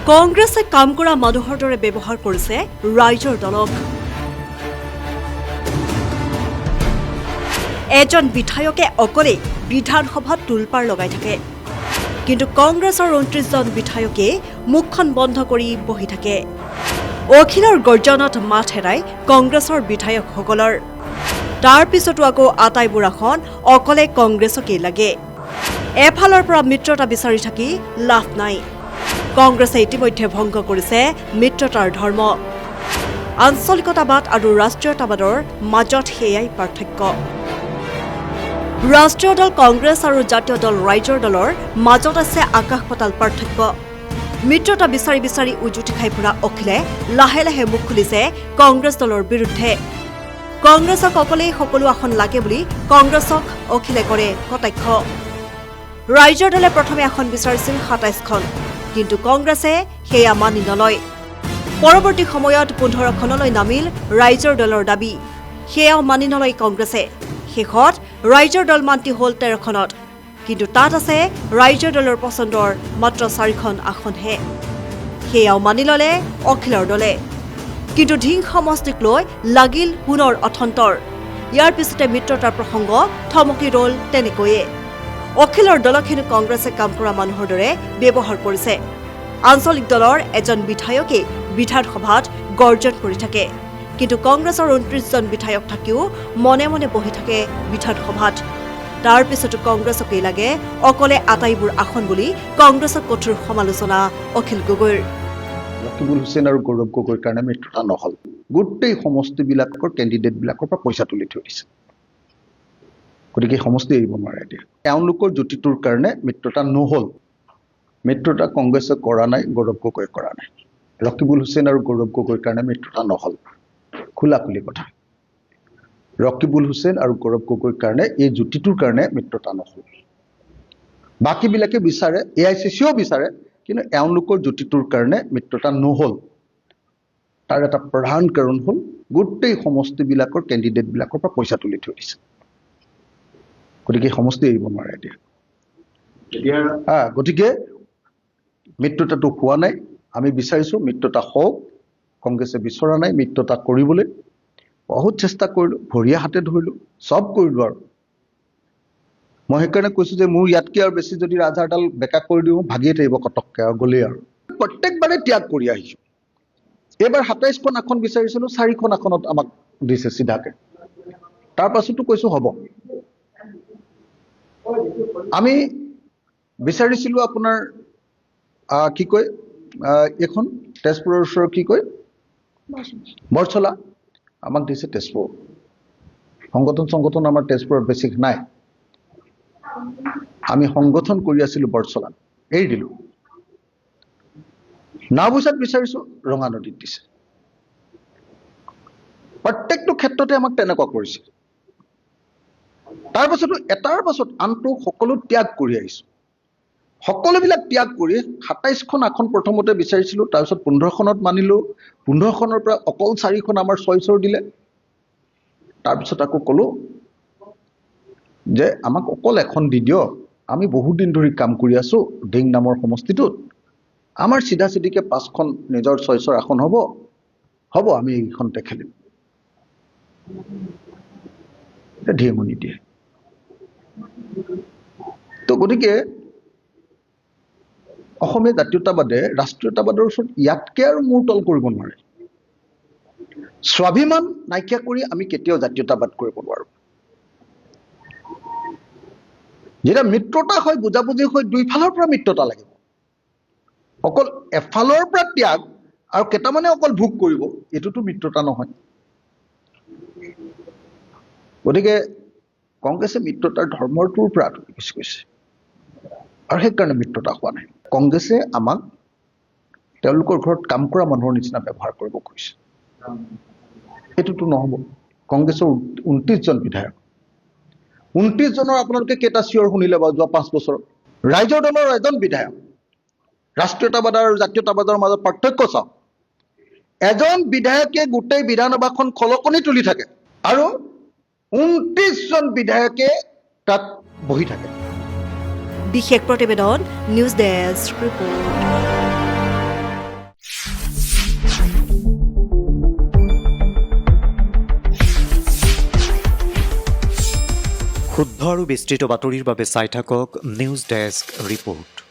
কংগ্ৰেছে কাম কৰা মানুহৰ দৰে ব্যৱহাৰ কৰিছে ৰাইজৰ দলক। এজন বিধায়কে অকলে বিধানসভাত টুলপাৰ লগাই থাকে, কিন্তু কংগ্ৰেছৰ 29 জন বিধায়কে মুখখন বন্ধ কৰি বহি থাকে। অখিলৰ গৰ্জনত মাত হেৰাই কংগ্ৰেছৰ বিধায়কসকলৰ। তাৰ পিছতো আকৌ আটাইবোৰ আসন অকলে কংগ্ৰেছকেই লাগে। এফালৰ পৰা মিত্ৰতা বিচাৰি থাকি লাভ নাই। কংগ্ৰেছে ইতিমধ্যে ভংগ কৰিছে মিত্ৰতাৰ ধৰ্ম। আঞ্চলিকতাবাদ আৰু ৰাষ্ট্ৰীয়তাবাদৰ মাজত সেয়াই পাৰ্থক্য। ৰাষ্ট্ৰীয় দল কংগ্ৰেছ আৰু জাতীয় দল ৰাইজৰ দলৰ মাজত আছে আকাশ পাতাল পাৰ্থক্য। মিত্ৰতা বিচাৰি বিচাৰি উজুতি খাই ফুৰা অখিলে লাহে লাহে মুখ খুলিছে কংগ্ৰেছ দলৰ বিৰুদ্ধে। কংগ্ৰেছক অকলেই সকলো আসন লাগে বুলি কংগ্ৰেছক অখিলে কৰে কটাক্ষ। ৰাইজৰ দলে প্ৰথমে আসন বিচাৰিছিল 27খন, কিন্তু কংগ্ৰেছে সেয়া মানি নলয়। পৰৱৰ্তী সময়ত 15খনলৈ নামিল ৰাইজৰ দলৰ দাবী, সেয়াও মানি নলয় কংগ্ৰেছে। শেষত ৰাইজৰ দল মান্তি হ'ল 13খনত, কিন্তু তাত আছে ৰাইজৰ দলৰ পচন্দৰ মাত্ৰ 4খন আসনহে। সেয়াও মানি ললে অখিলৰ দলে, কিন্তু ধিং সমষ্টিক লৈ লাগিল পুনৰ অথন্তৰ। ইয়াৰ পিছতে মিত্ৰতাৰ প্ৰসংগ থমকি ৰল তেনেকৈয়ে। অখিলৰ দলখিনি কংগ্ৰেছে কাম কৰা মানুহৰ দৰে ব্যৱহাৰ কৰিছে। আঞ্চলিক দলৰ এজন বিধায়কে বিধানসভাত গৰ্জন কৰি থাকে, কিন্তু কংগ্ৰেছৰ 29 জন বিধায়ক থাকিও মনে মনে বহি থাকে বিধানসভাত। তাৰ পিছতো কংগ্ৰেছকেই লাগে অকলে আটাইবোৰ আসন বুলি কংগ্ৰেছক কঠোৰ সমালোচনা অখিল গগৈৰ। ৰকিবুল হুছেইন আৰু গৌৰৱ গগৈৰ কাৰণে মিত্ৰতা নহল। গোটেই সমষ্টিবিলাকৰ কেণ্ডিডেটবিলাকৰ পৰা পইচা তুলি থৈ দিছে, গতিকে সমষ্টি এৰিব নোৱাৰে। এতিয়া তেওঁলোকৰ যুক্তিটোৰ কাৰণে মিত্ৰতা নহল। মিত্ৰতা কংগ্ৰেছে কৰা নাই, গৌৰৱ গগৈয়ে কৰা নাই। ৰকিবুল হুছেইন আৰু গৌৰৱ গগৈৰ কাৰণে মিত্ৰতা নহল, খোলা খুলি কথা। ৰকিবুল হুছেইন আৰু গৌৰৱ গগৈৰ কাৰণে এই যুক্তিটোৰ কাৰণে মিত্ৰতা নহল। বাকীবিলাকে বিচাৰে, AICCও বিচাৰে, কিন্তু এওঁলোকৰ যুক্তিটোৰ কাৰণে মিত্ৰতা নহল। তাৰ এটা প্ৰধান কাৰণ হ'ল গোটেই সমষ্টিবিলাকৰ কেণ্ডিডেটবিলাকৰ পৰা পইচা তুলি থৈ দিছে, গতিকে সমষ্টি এৰিব নোৱাৰে এতিয়া। গতিকে মিত্ৰতাটো হোৱা নাই। আমি বিচাৰিছো মিত্ৰতা হওক। কংগ্ৰেছে বিচৰা নাই মিত্ৰতা কৰিবলৈ। বহুত চেষ্টা কৰিলো, ভৰিয়া হাতে ধৰিলো, চব কৰিলো। আৰু মই সেইকাৰণে কৈছো যে মোৰ ইয়াতকৈ আৰু বেছি যদি ৰাজহাড়ডাল বেকা কৰি দিওঁ ভাগিয়ে থাকিব কটককে আৰু গ'লেই। আৰু প্ৰত্যেকবাৰে ত্যাগ কৰি আহিছো। এইবাৰ 27খন আসন বিচাৰিছিলো, 4খন আসনত আমাক দিছে চিধাকে। তাৰ পাছতো কৈছো হ'ব। আমি বিচাৰিছিলো আপোনাৰ কি কয় এখন তেজপুৰৰ ওচৰৰ কি কয় বৰছলা, আমাক দিছে তেজপুৰ। সংগঠন আমাৰ তেজপুৰত বেছি নাই। আমি সংগঠন কৰি আছিলো বৰছলাত, এৰি দিলো। নাওবৈচাত বিচাৰিছো, ৰঙা নদীত দিছে। প্ৰত্যেকটো ক্ষেত্ৰতে আমাক তেনেকুৱা কৰিছে। তাৰ পাছতো এটাৰ পাছত আনটো সকলো ত্যাগ কৰি আহিছো। সকলোবিলাক ত্যাগ কৰি 27খন আসন প্ৰথমতে বিচাৰিছিলো, তাৰপিছত 15খনত মানিলো। 15খনৰ পৰা অকল 4খন আমাৰ চইচৰ দিলে। তাৰপিছত আকৌ কলো যে আমাক অকল এখন দি দিয়ক, আমি বহুত দিন ধৰি কাম কৰি আছো ডিং নামৰ সমষ্টিটোত। আমাৰ চিধা চিধিকে 5খন নিজৰ চইচৰ আসন হ'ব, আমি এইখনতে খেলিম। ধিয়মনি দিয়ে। তো গতিকে অসমীয়া জাতীয়তাবাদে ৰাষ্ট্ৰীয়তাবাদৰ ওচৰত ইয়াতকে আৰু মূৰ তল কৰিব নোৱাৰে। স্বাভিমান নাইকিয়া কৰি আমি কেতিয়াও জাতীয়তাবাদ কৰিব নোৱাৰো। যেতিয়া মিত্ৰতা হয়, বুজাবুজি হয়, দুইফালৰ পৰা মিত্ৰতা লাগিব। অকল এফালৰ পৰা ত্যাগ আৰু কেইটামানে অকল ভোগ কৰিব, এইটোতো মিত্ৰতা নহয়। গতিকে কংগ্ৰেছে মিত্ৰতাৰ ধৰ্মটোৰ পৰা আঁতৰি গুচি গৈছে, আৰু সেইকাৰণে মিত্ৰতা হোৱা নাই। কংগ্ৰেছে আমাক তেওঁলোকৰ ঘৰত কাম কৰা মানুহৰ নিচিনা ব্যৱহাৰ কৰিব খুজিছে। এইটোতো নহ'ব। কংগ্ৰেছৰ 29 জন বিধায়ক, 29 জনৰ আপোনালোকে কেইটা চিঞৰ শুনিলে বাৰু যোৱা 5 বছৰত? ৰাইজৰ দলৰ এজন বিধায়ক। ৰাষ্ট্ৰীয়তাবাদ আৰু জাতীয়তাবাদৰ মাজত পাৰ্থক্য চাওক। এজন বিধায়কে গোটেই বিধানসভাখন খলকনি তুলি থাকে, আৰু 29 জন বিধায়কে তাত বহি থাকে। বিশেষ প্ৰতিবেদন, নিউজ ডেস্ক ৰিপোৰ্ট। শুদ্ধ আৰু বিস্তৃত বাতৰিৰ বাবে চাই থাকক নিউজ ডেস্ক ৰিপৰ্ট।